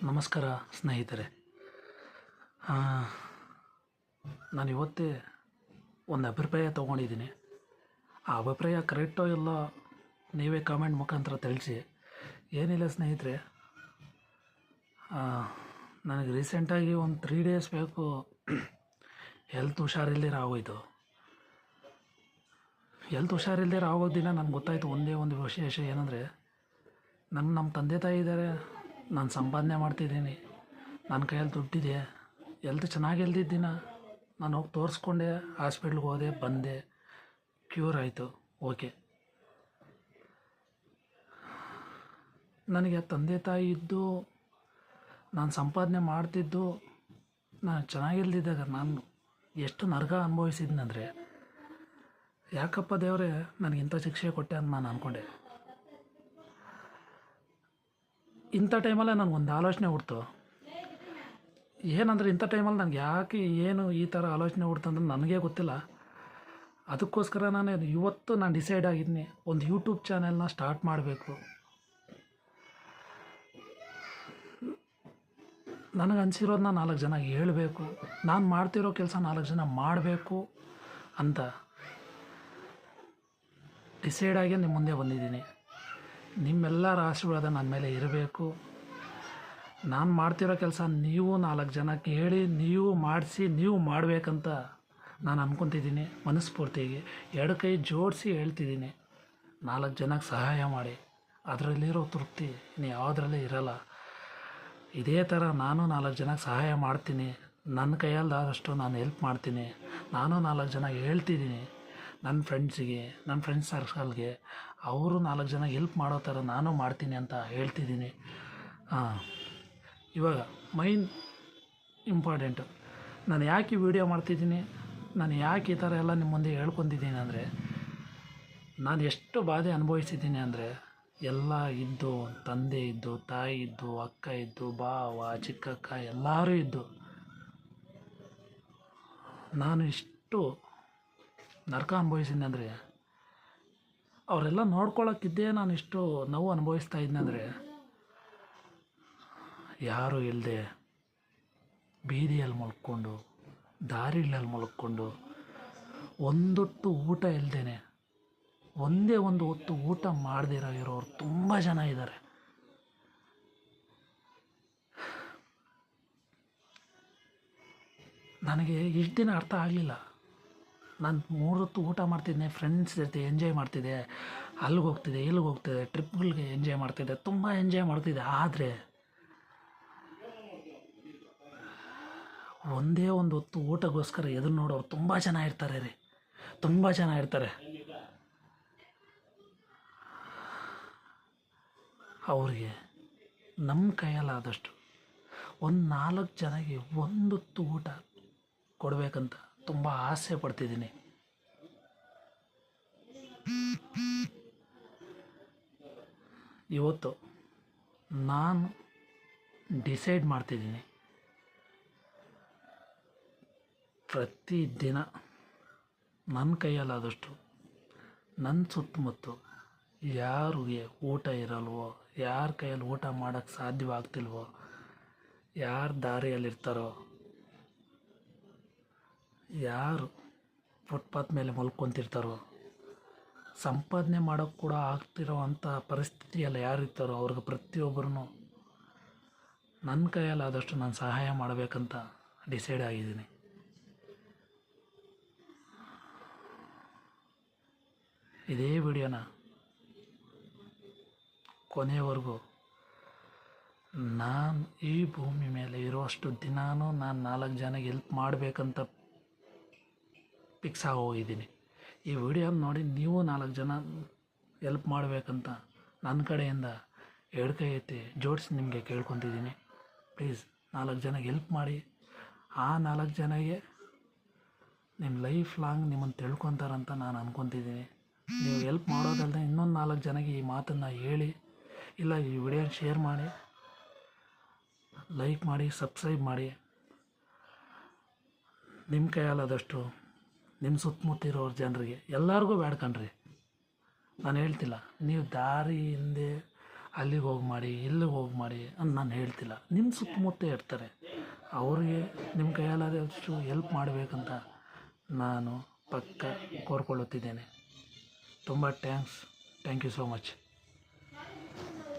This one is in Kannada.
ನಮಸ್ಕಾರ ಸ್ನೇಹಿತರೆ. ನಾನು ಇವತ್ತೇ ಒಂದು ಅಭಿಪ್ರಾಯ ತೊಗೊಂಡಿದ್ದೀನಿ. ಆ ಅಭಿಪ್ರಾಯ ಕರೆಕ್ಟೋ ಇಲ್ಲೋ ನೀವೇ ಕಾಮೆಂಟ್ ಮುಖಾಂತರ ತಿಳಿಸಿ. ಏನಿಲ್ಲ ಸ್ನೇಹಿತರೆ, ನನಗೆ ರೀಸೆಂಟಾಗಿ ಒಂದು 3 ಡೇಸ್ ಬೇಕು ಹೆಲ್ತ್ ಹುಷಾರಿಲ್ಲದೆ ಆಗೋಯ್ತು. ಹೆಲ್ತ್ ಹುಷಾರಿಲ್ಲದೆ ಆಗೋ ದಿನ ನನಗೆ ಗೊತ್ತಾಯಿತು ಒಂದೇ ಒಂದು ವಿಶೇಷ ಏನಂದರೆ, ನಮ್ಮ ತಂದೆ ತಾಯಿ ಇದ್ದಾರೆ, ನಾನು ಸಂಪಾದನೆ ಮಾಡ್ತಿದ್ದೀನಿ, ನನ್ನ ಕೈಯಲ್ಲಿ ದುಡ್ಡಿದೆ, ಹೆಲ್ತ್ ಚೆನ್ನಾಗಿ ದಿನ ನಾನು ಹೋಗಿ ತೋರಿಸ್ಕೊಂಡೆ, ಹಾಸ್ಪಿಟ್ಲ್ಗೆ ಹೋದೆ, ಬಂದೆ, ಕ್ಯೂರ್ ಆಯಿತು, ಓಕೆ. ನನಗೆ ತಂದೆ ತಾಯಿ ಇದ್ದು ನಾನು ಸಂಪಾದನೆ ಮಾಡ್ತಿದ್ದು, ನಾನು ಚೆನ್ನಾಗಿಲ್ದಿದ್ದಾಗ ನಾನು ಎಷ್ಟು ನರಕ ಅನುಭವಿಸಿದ್ನಂದರೆ, ಯಾಕಪ್ಪ ದೇವರೇ ನನಗಿಂಥ ಶಿಕ್ಷೆ ಕೊಟ್ಟೆ ಅಂತ ನಾನು ಅಂದ್ಕೊಂಡೆ. ಇಂಥ ಟೈಮಲ್ಲೇ ನನಗೊಂದು ಆಲೋಚನೆ ಹುಡ್ತು. ಏನಂದರೆ, ಇಂಥ ಟೈಮಲ್ಲಿ ನನಗೆ ಯಾಕೆ ಏನು ಈ ಥರ ಆಲೋಚನೆ ಹುಡ್ತಂದ್ರೆ ನನಗೇ ಗೊತ್ತಿಲ್ಲ. ಅದಕ್ಕೋಸ್ಕರ ಇವತ್ತು ನಾನು ಡಿಸೈಡ್ ಆಗಿದ್ದೀನಿ, ಒಂದು ಯೂಟ್ಯೂಬ್ ಚಾನೆಲ್ನ ಸ್ಟಾರ್ಟ್ ಮಾಡಬೇಕು. ನನಗೆ ಅನಿಸಿರೋದನ್ನ 4 ಜನಕ್ಕೆ ಹೇಳಬೇಕು, ನಾನು ಮಾಡ್ತಿರೋ ಕೆಲಸ 4 ಜನ ಮಾಡಬೇಕು ಅಂತ ಡಿಸೈಡ್ ಆಗಿ ನಿಮ್ಮ ಮುಂದೆ ಬಂದಿದ್ದೀನಿ. ನಿಮ್ಮೆಲ್ಲರ ಆಶೀರ್ವಾದ ನನ್ನ ಮೇಲೆ ಇರಬೇಕು. ನಾನು ಮಾಡ್ತಿರೋ ಕೆಲಸ ನೀವು 4 ಜನಕ್ಕೆ ಹೇಳಿ, ನೀವು ಮಾಡಿಸಿ, ನೀವು ಮಾಡಬೇಕಂತ ನಾನು ಅಂದ್ಕೊತಿದ್ದೀನಿ. ಮನಸ್ಫೂರ್ತಿಯಾಗಿ 2 ಕೈ ಜೋಡಿಸಿ ಹೇಳ್ತಿದ್ದೀನಿ, 4 ಜನಕ್ಕೆ ಸಹಾಯ ಮಾಡಿ. ಅದರಲ್ಲಿರೋ ತೃಪ್ತಿ ಇನ್ನು ಯಾವುದ್ರಲ್ಲೇ ಇರಲ್ಲ. ಇದೇ ಥರ ನಾನು 4 ಜನಕ್ಕೆ ಸಹಾಯ ಮಾಡ್ತೀನಿ. ನನ್ನ ಕೈಯಲ್ಲಾದಷ್ಟು ನಾನು ಹೆಲ್ಪ್ ಮಾಡ್ತೀನಿ. ನಾನು 4 ಜನ ಹೇಳ್ತಿದ್ದೀನಿ, ನನ್ನ ಫ್ರೆಂಡ್ಸಿಗೆ, ನನ್ನ ಫ್ರೆಂಡ್ಸ್ ಸರ್ಕಲ್ಗೆ, ಅವರು 4 ಜನ ಹೆಲ್ಪ್ ಮಾಡೋ ಥರ ನಾನು ಮಾಡ್ತೀನಿ ಅಂತ ಹೇಳ್ತಿದ್ದೀನಿ. ಇವಾಗ ಮೈನ್ ಇಂಪಾರ್ಟೆಂಟು, ನಾನು ಯಾಕೆ ಈ ವಿಡಿಯೋ ಮಾಡ್ತಿದ್ದೀನಿ, ನಾನು ಯಾಕೆ ಈ ಥರ ಎಲ್ಲ ನಿಮ್ಮ ಮುಂದೆ ಹೇಳ್ಕೊತಿದ್ದೀನಿ ಅಂದರೆ, ನಾನು ಎಷ್ಟು ಬಾಧೆ ಅನುಭವಿಸಿದ್ದೀನಿ ಅಂದರೆ, ಎಲ್ಲ ಇದ್ದು, ತಂದೆ ಇದ್ದು, ತಾಯಿ ಇದ್ದು, ಅಕ್ಕ ಇದ್ದು, ಬಾವ, ಚಿಕ್ಕಕ್ಕ ಎಲ್ಲರೂ ಇದ್ದು, ನಾನು ಇಷ್ಟು ನರಕ ಅನುಭವಿಸಿದ್ದೆ ಅಂದರೆ, ಅವರೆಲ್ಲ ನೋಡ್ಕೊಳ್ಳೋಕ್ಕಿದ್ದೇ ನಾನು ಇಷ್ಟು ನೋವು ಅನುಭವಿಸ್ತಾ ಇದ್ದಂದರೆ, ಯಾರೂ ಇಲ್ಲದೆ ಬೀದಿಯಲ್ಲಿ ಮಲ್ಕೊಂಡು, ದಾರಿಗಳಲ್ಲಿ ಮಲ್ಕೊಂಡು, ಒಂದೊತ್ತು ಊಟ ಇಲ್ಲದೇನೆ, ಒಂದೇ ಒಂದು ಹೊತ್ತು ಊಟ ಮಾಡದಿರೋ ಇರೋರು ತುಂಬ ಜನ ಇದ್ದಾರೆ. ನನಗೆ ಇಷ್ಟು ದಿನ ಅರ್ಥ ಆಗಲಿಲ್ಲ. ನಾನು 3 ಹೊತ್ತು ಊಟ ಮಾಡ್ತಿದ್ದೆ, ಫ್ರೆಂಡ್ಸ್ ಜೊತೆ ಎಂಜಾಯ್ ಮಾಡ್ತಿದ್ದೆ, ಅಲ್ಲಿಗೆ ಹೋಗ್ತಿದ್ದೆ, ಇಲ್ಲಿಗೆ ಹೋಗ್ತಿದ್ದೆ, ಟ್ರಿಪ್ಗಳಿಗೆ ಎಂಜಾಯ್ ಮಾಡ್ತಿದ್ದೆ, ತುಂಬ ಎಂಜಾಯ್ ಮಾಡ್ತಿದ್ದೆ. ಆದರೆ ಒಂದೇ ಒಂದು ಹೊತ್ತು ಊಟಕ್ಕೋಸ್ಕರ ಎದುರು ನೋಡೋರು ತುಂಬ ಜನ ಇರ್ತಾರೆ ರೀ, ತುಂಬ ಜನ ಇರ್ತಾರೆ. ಅವ್ರಿಗೆ ನಮ್ಮ ಕೈಯಲ್ಲಾದಷ್ಟು ಒಂದು 4 ಜನಕ್ಕೆ ಒಂದೊತ್ತು ಊಟ ಕೊಡಬೇಕಂತ ತುಂಬ ಆಸೆ ಪಡ್ತಿದ್ದೀನಿ. ಇವತ್ತು ನಾನು ಡಿಸೈಡ್ ಮಾಡ್ತಿದ್ದೀನಿ, ಪ್ರತಿದಿನ ನನ್ನ ಕೈಯಲ್ಲಾದಷ್ಟು ನನ್ನ ಸುತ್ತಮುತ್ತ ಯಾರಿಗೆ ಊಟ ಇರಲ್ವೋ, ಯಾರ ಕೈಯಲ್ಲಿ ಊಟ ಮಾಡೋಕ್ಕೆ ಸಾಧ್ಯವಾಗ್ತಿಲ್ವೋ, ಯಾರು ದಾರಿಯಲ್ಲಿರ್ತಾರೋ, ಯಾರು ಫುಟ್ಪಾತ್ ಮೇಲೆ ಮಲ್ಕೊತಿರ್ತಾರೋ, ಸಂಪಾದನೆ ಮಾಡೋಕ್ಕೆ ಕೂಡ ಆಗ್ತಿರೋ ಅಂಥ ಪರಿಸ್ಥಿತಿಯಲ್ಲಿ ಯಾರಿರ್ತಾರೋ ಅವ್ರಿಗೆ ಪ್ರತಿಯೊಬ್ಬರೂ ನನ್ನ ಕೈಯಲ್ಲಾದಷ್ಟು ನಾನು ಸಹಾಯ ಮಾಡಬೇಕಂತ ಡಿಸೈಡ್ ಆಗಿದ್ದೀನಿ. ಇದೇ ವಿಡಿಯೋನ ಕೊನೆಯವರೆಗೂ, ನಾನು ಈ ಭೂಮಿ ಮೇಲೆ ಇರೋಷ್ಟು ದಿನಾನೂ ನಾನು 4 ಜನಕ್ಕೆ ಹೆಲ್ಪ್ ಮಾಡಬೇಕಂತ ಫಿಕ್ಸ್ ಆಗೋಗಿದ್ದೀನಿ. ಈ ವಿಡಿಯೋನ ನೋಡಿ ನೀವು 4 ಜನ ಹೆಲ್ಪ್ ಮಾಡಬೇಕಂತ ನನ್ನ ಕಡೆಯಿಂದ 2 ಕೈ ಎತ್ತಿ ಜೋಡಿಸಿ ನಿಮಗೆ ಕೇಳ್ಕೊತಿದ್ದೀನಿ. ಪ್ಲೀಸ್ 4 ಜನಕ್ಕೆ ಹೆಲ್ಪ್ ಮಾಡಿ. ಆ 4 ಜನಕ್ಕೆ ನಿಮ್ಮ ಲೈಫ್ ಲಾಂಗ್ ನಿಮ್ಮನ್ನು ತಿಳ್ಕೊತಾರಂತ ನಾನು ಅಂದ್ಕೊತಿದ್ದೀನಿ. ನೀವು ಹೆಲ್ಪ್ ಮಾಡೋದಲ್ಲದೆ ಇನ್ನೊಂದು 4 ಜನಕ್ಕೆ ಈ ಮಾತನ್ನು ಹೇಳಿ, ಇಲ್ಲ ಈ ವಿಡಿಯೋನ ಶೇರ್ ಮಾಡಿ, ಲೈಕ್ ಮಾಡಿ, ಸಬ್ಸ್ಕ್ರೈಬ್ ಮಾಡಿ. ನಿಮ್ಮ ಕೈಯಲ್ಲಾದಷ್ಟು ನಿಮ್ಮ ಸುತ್ತಮುತ್ತ ಇರೋರು ಜನರಿಗೆ ಎಲ್ಲರಿಗೂ ಬೇಡ್ಕಣ್ರಿ. ನಾನು ಹೇಳ್ತಿಲ್ಲ, ನೀವು ದಾರಿ ಹಿಂದೆ ಅಲ್ಲಿಗೆ ಹೋಗಿ ಮಾಡಿ ಇಲ್ಲಿಗೆ ಹೋಗಿ ಮಾಡಿ ಅಂತ ನಾನು ಹೇಳ್ತಿಲ್ಲ. ನಿಮ್ಮ ಸುತ್ತಮುತ್ತ ಇರ್ತಾರೆ, ಅವ್ರಿಗೆ ನಿಮ್ಮ ಕೈಯಲ್ಲಾದಷ್ಟು ಹೆಲ್ಪ್ ಮಾಡಬೇಕಂತ ನಾನು ಪಕ್ಕ ಕೋರ್ಕೊಳ್ಳುತ್ತಿದ್ದೇನೆ. ತುಂಬ ಥ್ಯಾಂಕ್ ಯು ಸೋ ಮಚ್.